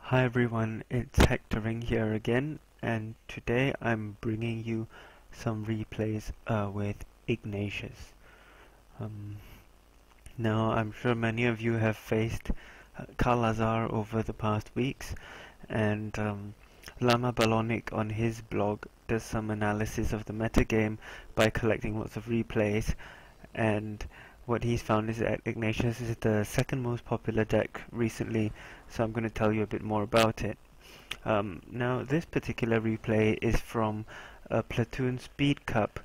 Hi everyone, it's hectoring here again, and today I'm bringing you some replays with Ignatius. Um, Now, I'm sure many of you have faced Kal-Azar over the past weeks, and Lama Balonic on his blog does some analysis of the metagame by collecting lots of replays, and what he's found is that Ignatius is the second most popular deck recently, so I'm going to tell you a bit more about it. Now, this particular replay is from a Platoon Speed Cup,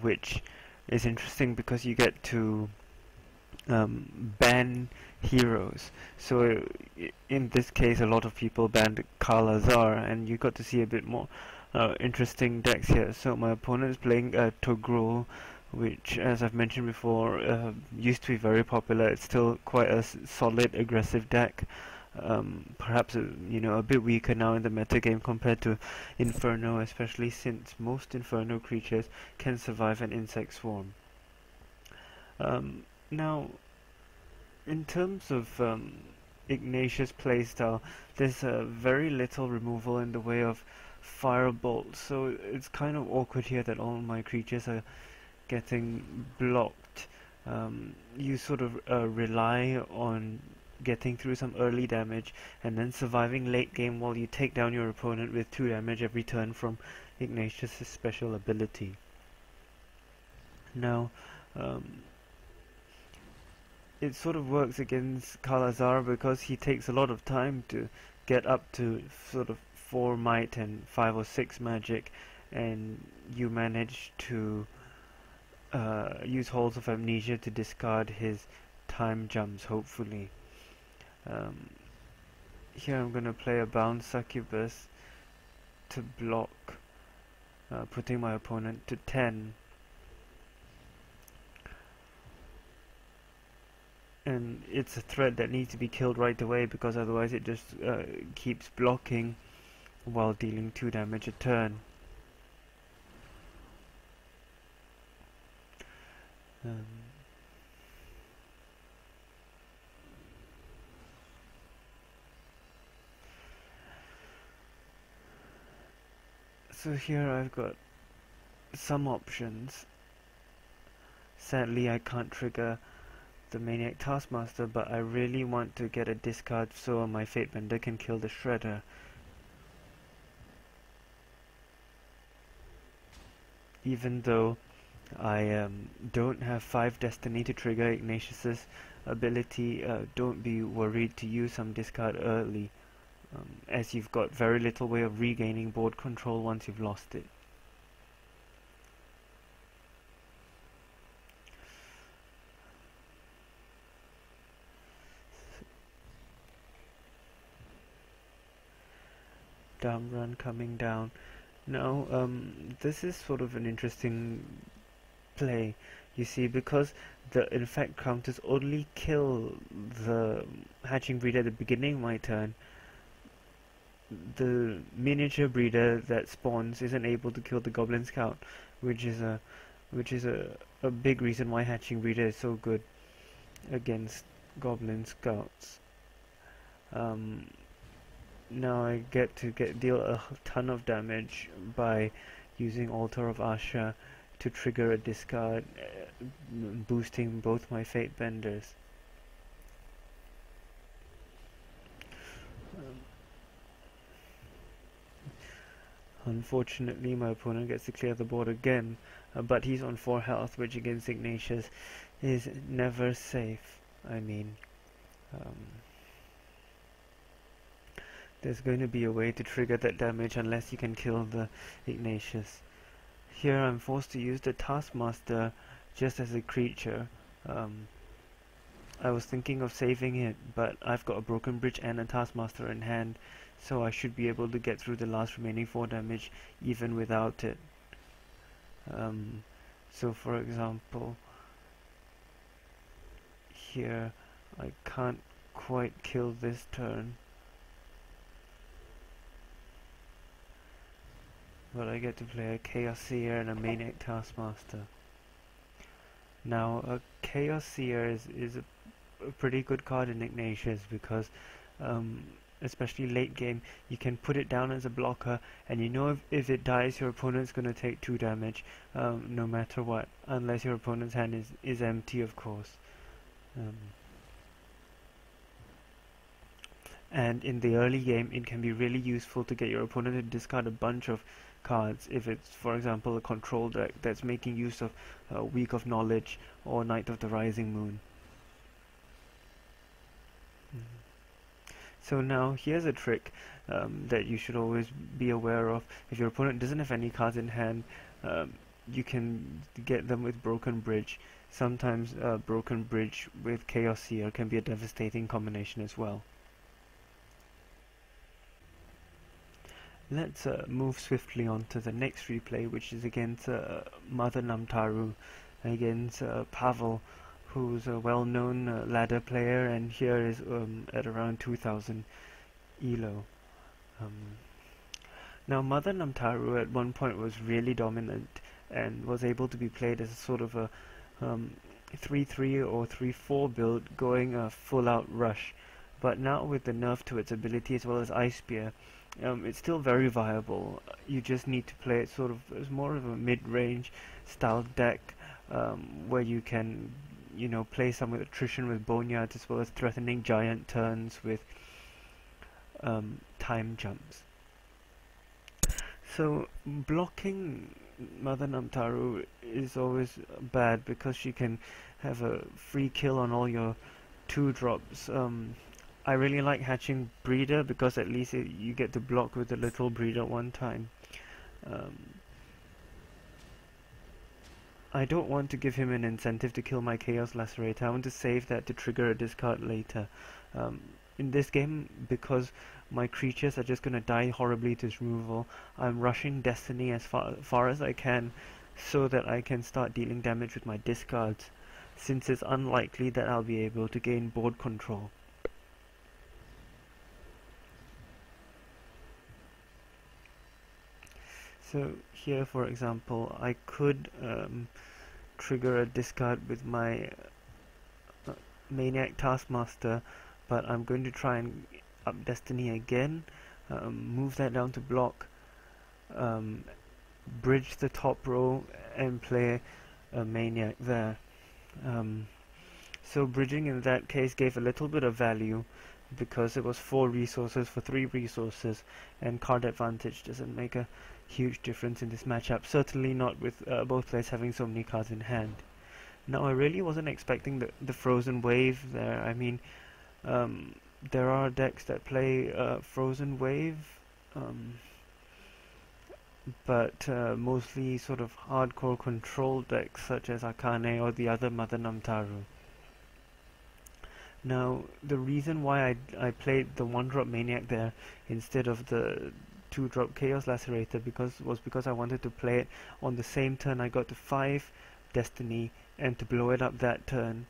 which is interesting because you get to ban heroes. So in this case, a lot of people banned Kal-Azar, and you got to see a bit more interesting decks here. So my opponent is playing Togrul, which, as I've mentioned before, used to be very popular. It's still quite a solid, aggressive deck. Perhaps a bit weaker now in the metagame compared to Inferno, especially since most Inferno creatures can survive an insect swarm. Now, in terms of Ignatius playstyle, there's very little removal in the way of firebolt, so it's kind of awkward here that all my creatures are getting blocked. You sort of rely on getting through some early damage and then surviving late game while you take down your opponent with 2 damage every turn from Ignatius' special ability. Now, it sort of works against Kal-Azar because he takes a lot of time to get up to sort of 4 might and 5 or 6 magic, and you manage to use Halls of Amnesia to discard his time jumps, hopefully. Here I'm going to play a Bound Succubus to block, putting my opponent to 10. And it's a threat that needs to be killed right away because otherwise it just keeps blocking while dealing 2 damage a turn. So here I've got some options. Sadly I can't trigger the Maniac Taskmaster, but I really want to get a discard so my Fatebender can kill the Shredder. Even though I don't have 5 Destiny to trigger Ignatius' ability, don't be worried to use some discard early, as you've got very little way of regaining board control once you've lost it. Down run coming down. Now, this is sort of an interesting play, you see, because the infect counters only kill the hatching breeder at the beginning of my turn. The miniature breeder that spawns isn't able to kill the Goblin Scout, which is a big reason why hatching breeder is so good against Goblin Scouts. Now I get to deal a ton of damage by using Altar of Asha to trigger a discard, boosting both my Fate Benders. Unfortunately, my opponent gets to clear the board again, but he's on 4 health, which against Ignatius is never safe. I mean, there's going to be a way to trigger that damage unless you can kill the Ignatius. Here I'm forced to use the Taskmaster just as a creature. I was thinking of saving it, but I've got a Broken Bridge and a Taskmaster in hand, so I should be able to get through the last remaining 4 damage even without it. So for example, here I can't quite kill this turn, but I get to play a Chaos Seer and a Maniac Taskmaster. Now, a Chaos Seer is a pretty good card in Ignatius because especially late game, you can put it down as a blocker, and you know if it dies, your opponent's going to take 2 damage, no matter what, unless your opponent's hand is empty, of course. Um, and in the early game, it can be really useful to get your opponent to discard a bunch of cards if it's, for example, a control deck that's making use of Week of Knowledge or Night of the Rising Moon. So now here's a trick that you should always be aware of. If your opponent doesn't have any cards in hand, you can get them with Broken Bridge. Sometimes Broken Bridge with Chaos Seer can be a devastating combination as well. Let's move swiftly on to the next replay, which is against Mother Namtaru, against Pavel, who's a well-known ladder player, and here is at around 2000 elo. Now Mother Namtaru at one point was really dominant and was able to be played as a sort of a 3-3 or 3-4 build, going a full-out rush. But now with the nerf to its ability as well as Ice Spear, it's still very viable. You just need to play it sort of as more of a mid-range style deck, where you can, you know, play some with attrition with Boneyards as well as threatening giant turns with time jumps. So blocking Mother Namtaru is always bad because she can have a free kill on all your 2-drops. I really like hatching Breeder because at least you get to block with the little Breeder one time. I don't want to give him an incentive to kill my Chaos Lacerator. I want to save that to trigger a discard later. In this game, because my creatures are just going to die horribly to removal, I'm rushing Destiny as far as I can so that I can start dealing damage with my discards, since it's unlikely that I'll be able to gain board control. So here, for example, I could trigger a discard with my Maniac Taskmaster, but I'm going to try and up Destiny again, move that down to block, bridge the top row and play a Maniac there. So bridging in that case gave a little bit of value because it was 4 resources for 3 resources, and card advantage doesn't make a huge difference in this matchup, certainly not with both players having so many cards in hand. Now I really wasn't expecting the Frozen Wave there. I mean, there are decks that play Frozen Wave, but mostly sort of hardcore control decks such as Akane or the other Mother Namtaru. Now, the reason why I played the 1-drop Maniac there instead of the 2-drop Chaos Lacerator was because I wanted to play it on the same turn I got to 5 Destiny and to blow it up that turn,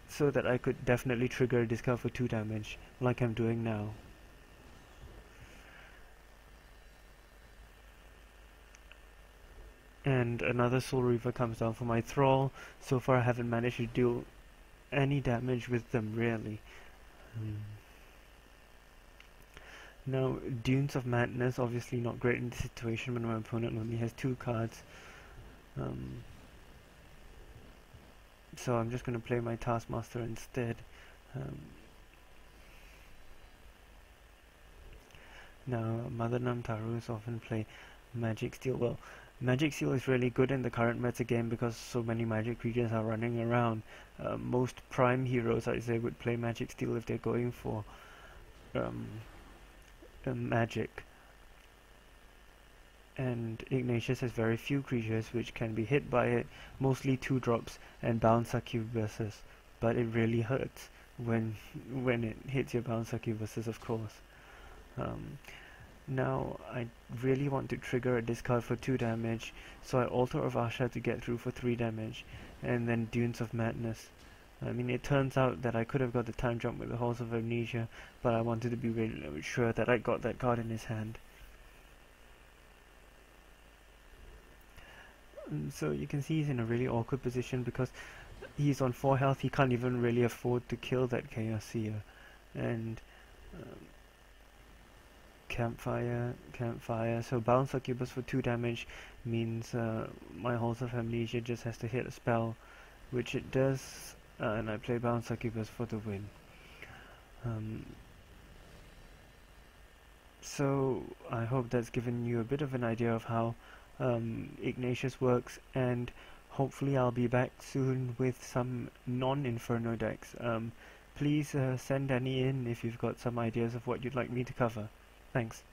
so that I could definitely trigger a discard for 2 damage, like I'm doing now. And another Soul Reaver comes down for my Thrall. So far I haven't managed to deal any damage with them, really. Now, Dunes of Madness, obviously not great in this situation when my opponent only has 2 cards. So I'm just going to play my Taskmaster instead. Now, Mother Namtaru often play Magic Steel. Well, Magic Steel is really good in the current meta game because so many magic creatures are running around. Most prime heroes, I'd say, would play Magic Steel if they're going for magic. And Ignatius has very few creatures which can be hit by it, mostly 2-drops and bound succubuses, but it really hurts when it hits your bound succubuses, of course. Now I really want to trigger a discard for 2 damage, so I alter Avasha to get through for 3 damage, and then Dunes of Madness. I mean, it turns out that I could have got the time jump with the Halls of Amnesia, but I wanted to be really sure that I got that card in his hand. So you can see he's in a really awkward position because he's on 4 health. He can't even really afford to kill that Chaos Seer, and Campfire. So bound succubus for 2 damage means my wholesome amnesia just has to hit a spell, which it does, and I play bound succubus for the win. So I hope that's given you a bit of an idea of how Ignatius works, and hopefully I'll be back soon with some non-Inferno decks. Please send any in if you've got some ideas of what you'd like me to cover. Thanks.